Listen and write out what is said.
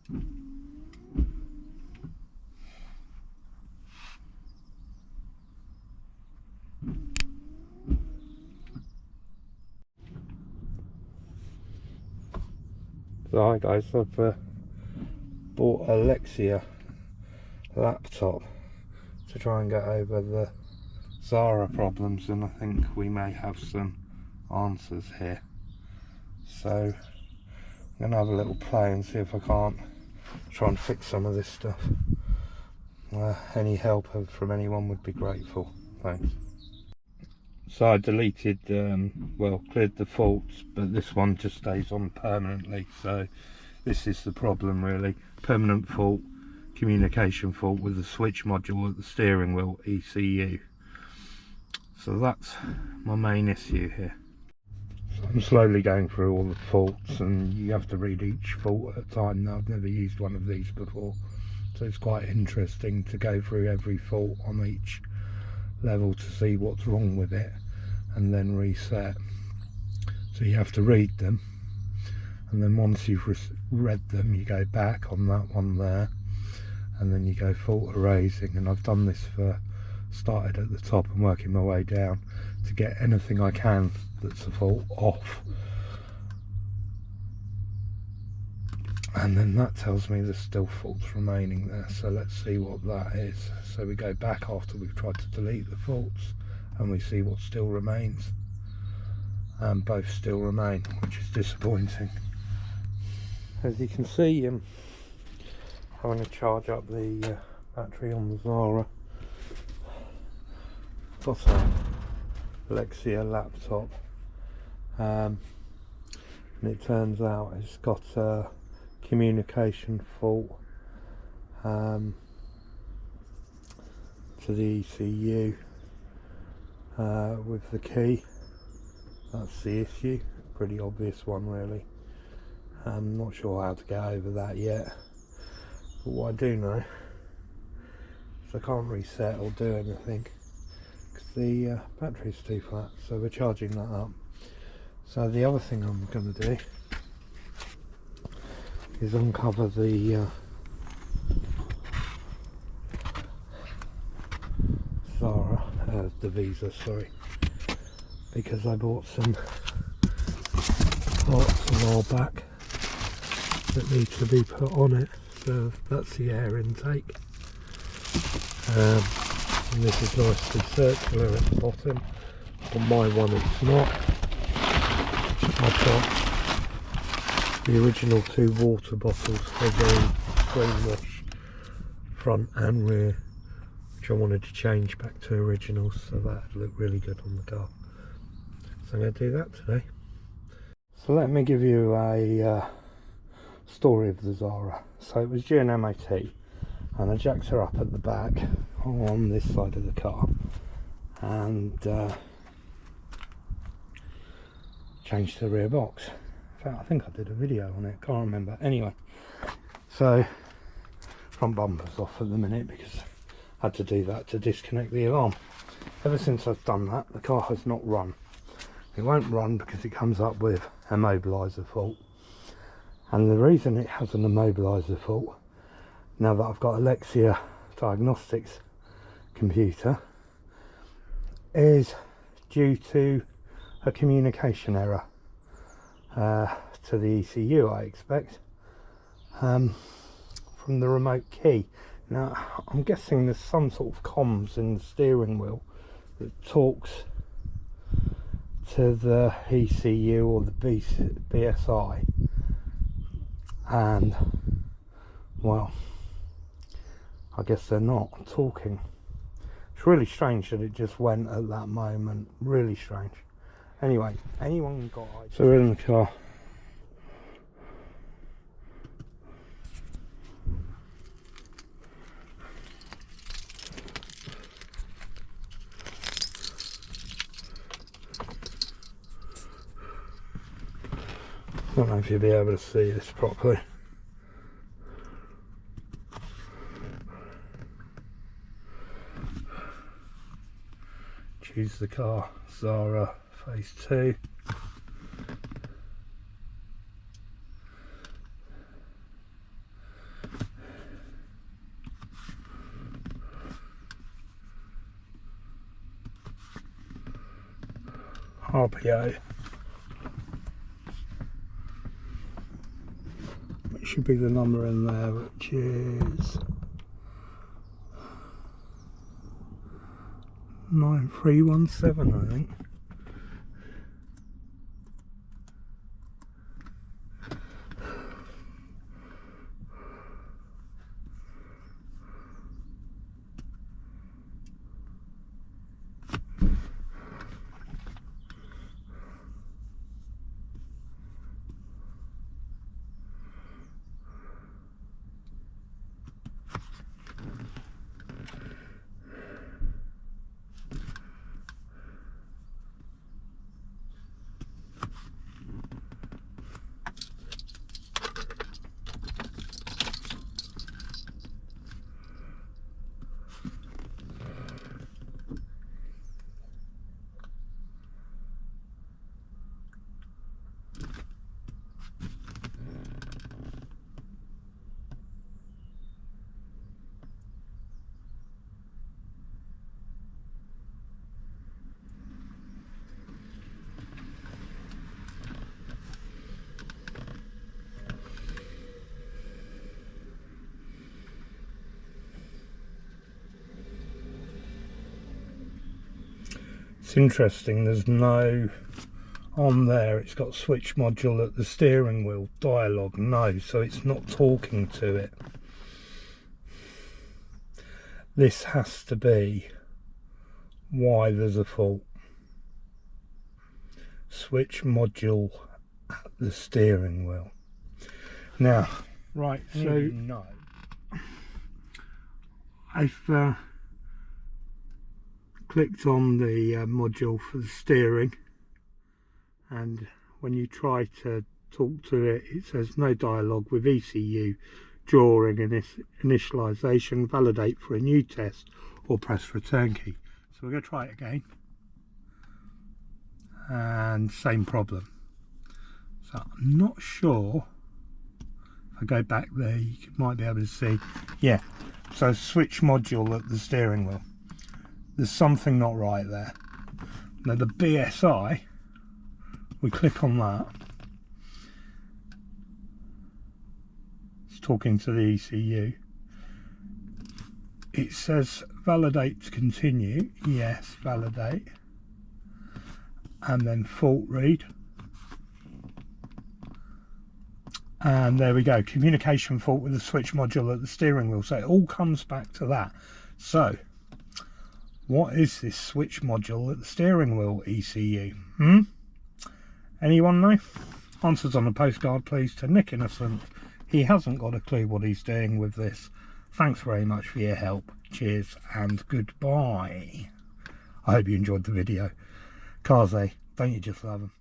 So hi guys, I've bought a Lexia laptop to try and get over the Xsara problems, and I think we may have some answers here. So I'm going to have a little play and see if I can't try and fix some of this stuff. Any help from anyone would be grateful, thanks. So I deleted, cleared the faults, but this one just stays on permanently. So this is the problem really. Permanent fault, communication fault with the switch module at the steering wheel ECU. So that's my main issue here. So I'm slowly going through all the faults, and you have to read each fault at a time. Now, I've never used one of these before, so it's quite interesting to go through every fault on each level to see what's wrong with it and then reset. So you have to read them, and then once you've read them you go back on that one there, and then you go fault erasing. And I've done this started at the top and working my way down to get anything I can that's a fault off, and then that tells me there's still faults remaining there. So let's see what that is. So we go back after we've tried to delete the faults and we see what still remains, and both still remain, which is disappointing. As you can see, I'm having to charge up the battery on the Xsara. Got a Lexia laptop, and it turns out it's got a communication fault to the ECU with the key. That's the issue. Pretty obvious one really. I'm not sure how to get over that yet, but what I do know is I can't reset or do anything because the battery's too flat, so we're charging that up. So the other thing I'm going to do is uncover the Xsara divisor, sorry, because I bought some parts a while back that need to be put on it. So that's the air intake, and this is nicely circular at the bottom. On my one it's not. I've got the original 2 water bottles for the green wash front and rear, which I wanted to change back to originals, so that looked really good on the car. So I'm going to do that today. So let me give you a story of the Xsara. So it was due an MOT, and I jacked her up at the back on this side of the car and changed the rear box. In fact, I think I did a video on it, can't remember. Anyway, so front bumper's off at the minute because I had to do that to disconnect the alarm. Ever since I've done that, the car has not run. It won't run because it comes up with immobiliser fault, and the reason it has an immobiliser fault, now that I've got a Lexia Diagnostics computer, is due to a communication error to the ECU, I expect, from the remote key. Now I'm guessing there's some sort of comms in the steering wheel that talks to the ECU or the BSI, and well, I guess they're not talking. It's really strange that it just went at that moment, really strange. Anyway, anyone got it? So we're in the car. I don't know if you'll be able to see this properly. Choose the car, Xsara phase 2. RPO. It should be the number in there, which is 9317, I think. It's interesting, there's no on there, it's got switch module at the steering wheel, dialogue, no, so it's not talking to it. This has to be why there's a fault. Switch module at the steering wheel. Now, right, so no, I've clicked on the module for the steering, and when you try to talk to it, it says no dialogue with ECU during initialization, validate for a new test or press return key. So we're going to try it again, and same problem. So I'm not sure, if I go back there you might be able to see, yeah, so switch module at the steering wheel. There's something not right there. Now the BSI, we click on that, it's talking to the ECU. It says validate to continue, yes, validate, and then fault read, and there we go, communication fault with the switch module at the steering wheel. So it all comes back to that. So what is this switch module at the steering wheel, ECU? Anyone know? Answers on a postcard please to Nick Innocent. He hasn't got a clue what he's doing with this. Thanks very much for your help. Cheers and goodbye. I hope you enjoyed the video. Cars, don't you just love them?